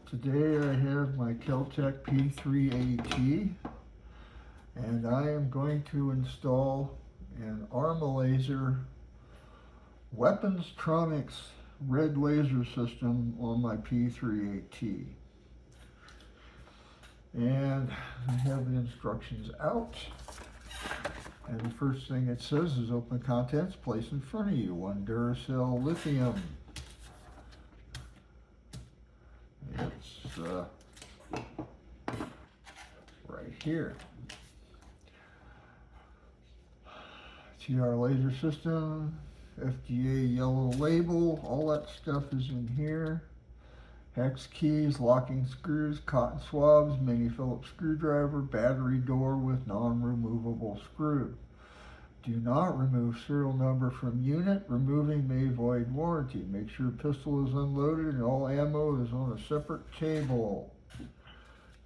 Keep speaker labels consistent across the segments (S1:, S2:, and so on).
S1: Today I have my Keltec P3AT and I am going to install an Armalaser Weaponstronics red laser system on my P3AT. And I have the instructions out. And the first thing it says is open contents, place in front of you. 1 Duracell lithium. It's right here. TR laser system, FDA yellow label, all that stuff is in here. Hex keys, locking screws, cotton swabs, mini Phillips screwdriver, battery door with non-removable screw. Do not remove serial number from unit. Removing may void warranty. Make sure pistol is unloaded and all ammo is on a separate table.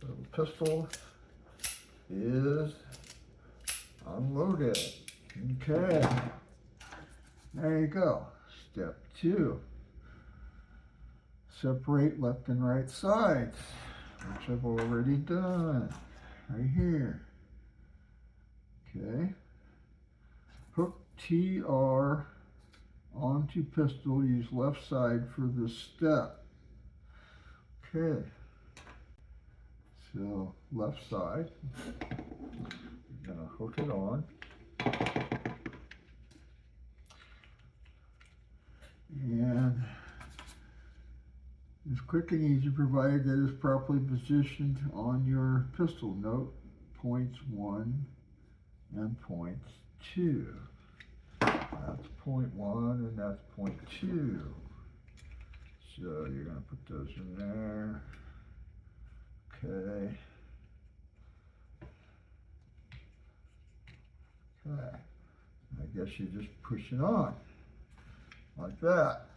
S1: So the pistol is unloaded. Okay. There you go. Step 2. Separate left and right sides, which I've already done. Right here. Okay. Hook TR onto pistol. Use left side for this step. Okay. So left side. You're going to hook it on. And it's quick and easy provided that it's properly positioned on your pistol. Note points 1 and points 2. That's point 1 and that's point 2. So you're going to put those in there. Okay. Okay. I guess you just push it on like that.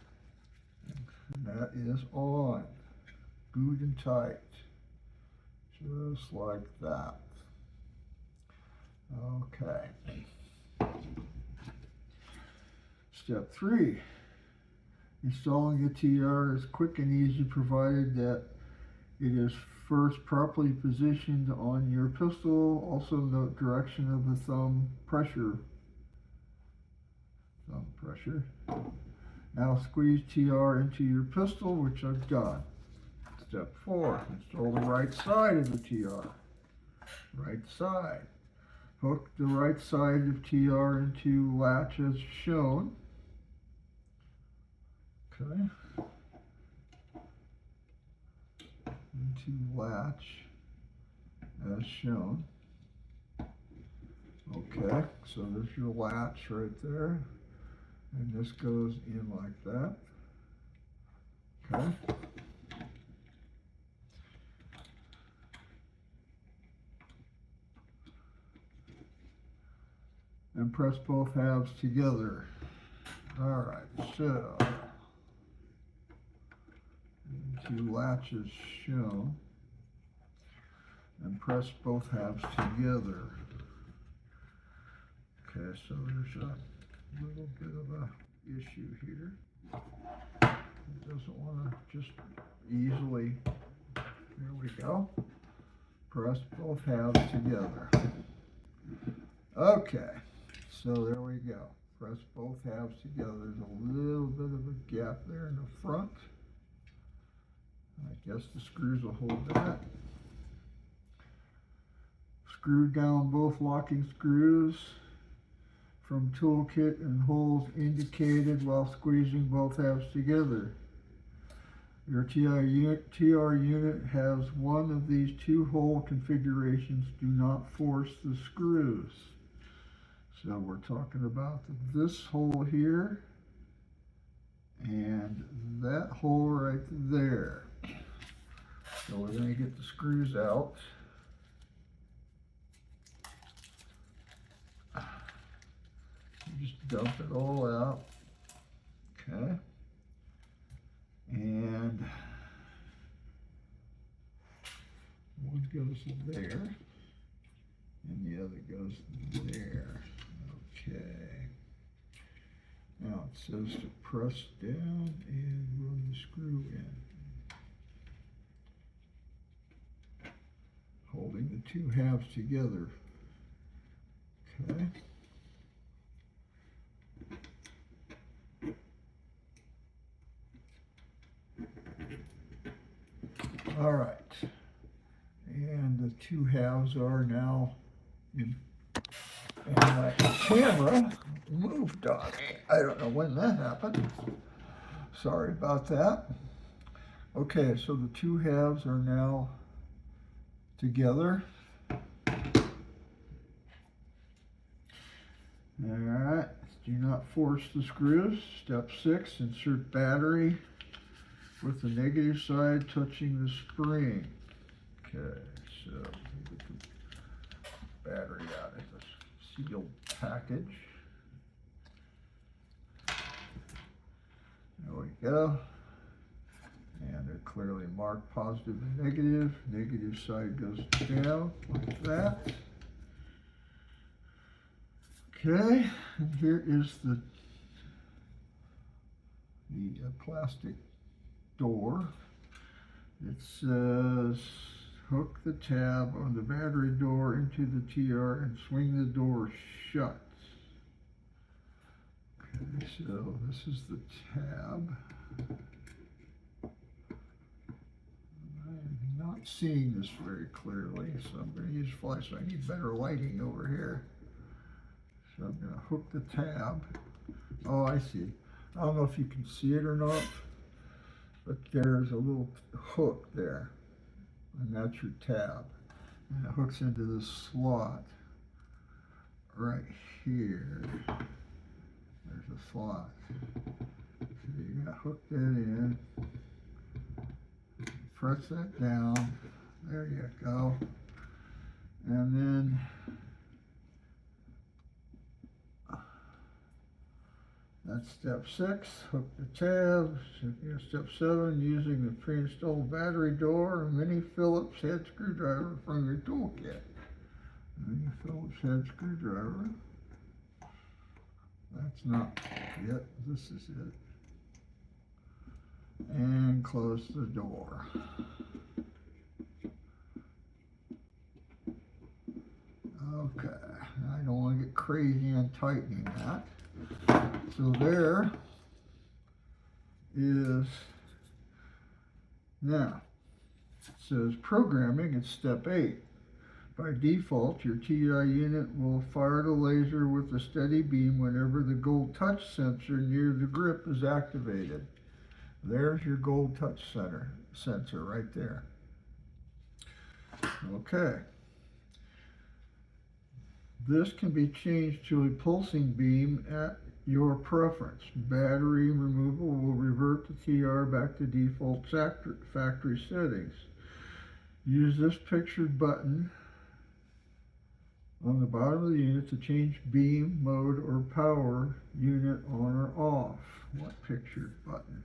S1: And that is on. Good and tight. Just like that. Okay. Step 3. Installing a TR is quick and easy provided that it is first properly positioned on your pistol. Also note direction of the thumb pressure. Thumb pressure. Now squeeze TR into your pistol, which I've done. Step 4. Install the right side of the TR. Right side. Hook the right side of TR into latch as shown. Okay. Into latch as shown. Okay, so there's your latch right there. And this goes in like that. Okay. And press both halves together. All right, so into latch as shown. And press both halves together. Okay, so there's a little bit of a issue here. It doesn't want to just easily, there we go. Press both halves together. Okay, so there we go. Press both halves together. There's a little bit of a gap there in the front. I guess the screws will hold that. Screw down both locking screws from toolkit and holes indicated while squeezing both halves together. Your TR unit has one of these 2 hole configurations. Do not force the screws. So we're talking about this hole here and that hole right there. So we're going to get the screws out. Just dump it all out. Okay. And one goes there and the other goes there. Okay. Now it says to press down and run the screw in. two halves together. Okay. All right. And the two halves are now in. And my camera moved on me. I don't know when that happened. Sorry about that. Okay, so the two halves are now together. All right, do not force the screws. Step 6, insert battery with the negative side touching the spring. Okay, so get the battery out of the sealed package. There we go. And they're clearly marked positive and negative. Negative side goes down like that. Okay, and here is the plastic door. It says hook the tab on the battery door into the TR and swing the door shut. Okay, so this is the tab. I'm not seeing this very clearly, so I'm going to use flash. I need better lighting over here. So I'm going to hook the tab. Oh, I see. I don't know if you can see it or not, but there's a little hook there, and that's your tab. And it hooks into this slot right here. There's a slot. So you're going to hook that in, press that down. There you go. And then that's step 6, hook the tab. Step 7, using the pre-installed battery door, a mini Phillips head screwdriver from your toolkit. Mini Phillips head screwdriver. That's not it, this is it. And close the door. Okay, I don't want to get crazy on tightening that. So there is, now, it says programming, it's step 8. By default, your TI unit will fire the laser with a steady beam whenever the gold touch sensor near the grip is activated. There's your gold touch sensor right there. Okay. This can be changed to a pulsing beam at your preference. Battery removal will revert the TR back to default factory settings. Use this pictured button on the bottom of the unit to change beam mode or power unit on or off. What pictured button?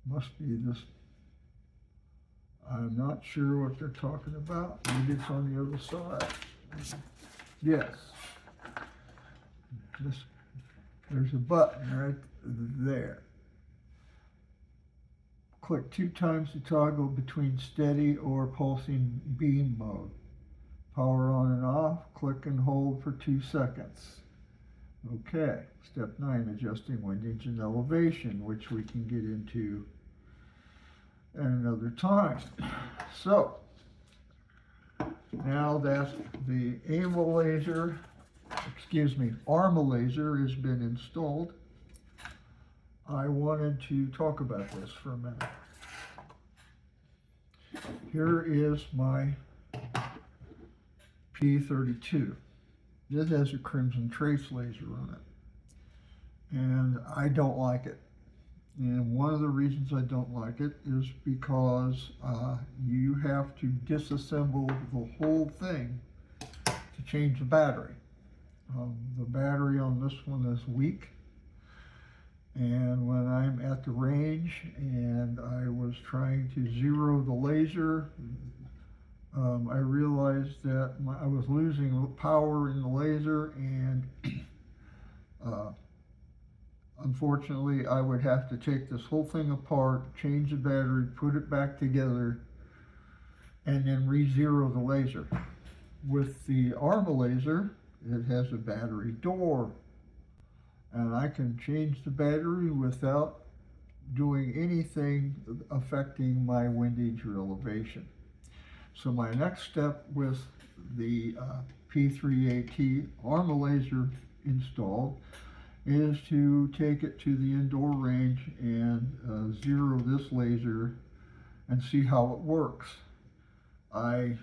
S1: Must be this. I'm not sure what they're talking about. Maybe it's on the other side. Yes. There's a button right there. Click 2 times to toggle between steady or pulsing beam mode. Power on and off. Click and hold for 2 seconds. Okay. Step 9, adjusting windage and elevation, which we can get into at another time. So now that the Armalaser has been installed, I wanted to talk about this for a minute. Here is my P32. This has a crimson trace laser on it, and I don't like it. And one of the reasons I don't like it is because you have to disassemble the whole thing to change the battery. The battery on this one is weak, and when I'm at the range and I was trying to zero the laser, I realized that I was losing power in the laser, and unfortunately I would have to take this whole thing apart, change the battery, put it back together and then re-zero the laser. With the Armalaser, it has a battery door, and I can change the battery without doing anything affecting my windage or elevation. So my next step with the P3AT Armalaser installed is to take it to the indoor range and zero this laser and see how it works. I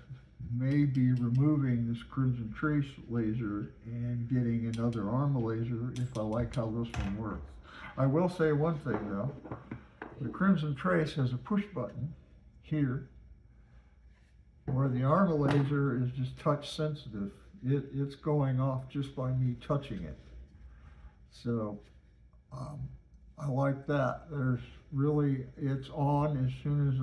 S1: may be removing this Crimson Trace laser and getting another Armalaser if I like how this one works. I will say one thing though, the Crimson Trace has a push button here, where the Armalaser is just touch sensitive. It's going off just by me touching it. So I like that. There's really, it's on as soon as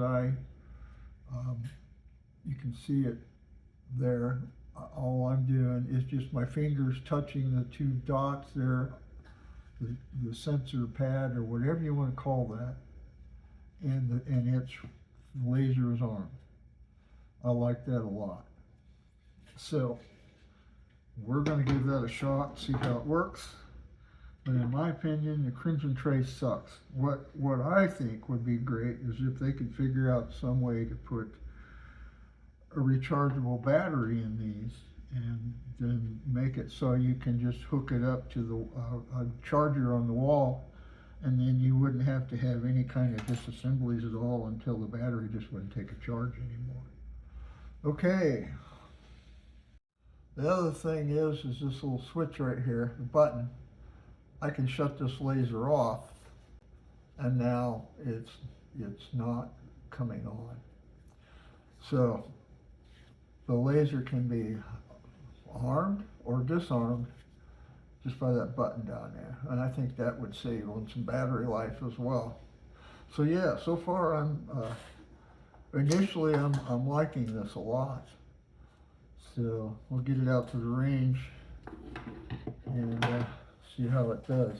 S1: you can see it there. All I'm doing is just my fingers touching the two dots there, the sensor pad or whatever you want to call that, and the laser is on. I like that a lot. So we're going to give that a shot, see how it works. But in my opinion, the Crimson Trace sucks. What I think would be great is if they could figure out some way to put a rechargeable battery in these and then make it so you can just hook it up to the a charger on the wall, and then you wouldn't have to have any kind of disassemblies at all until the battery just wouldn't take a charge anymore. Okay. The other thing is this little switch right here, the button. I can shut this laser off, and now it's not coming on. So the laser can be armed or disarmed just by that button down there, and I think that would save on some battery life as well. So yeah, so far initially I'm liking this a lot. So we'll get it out to the range and see how it does.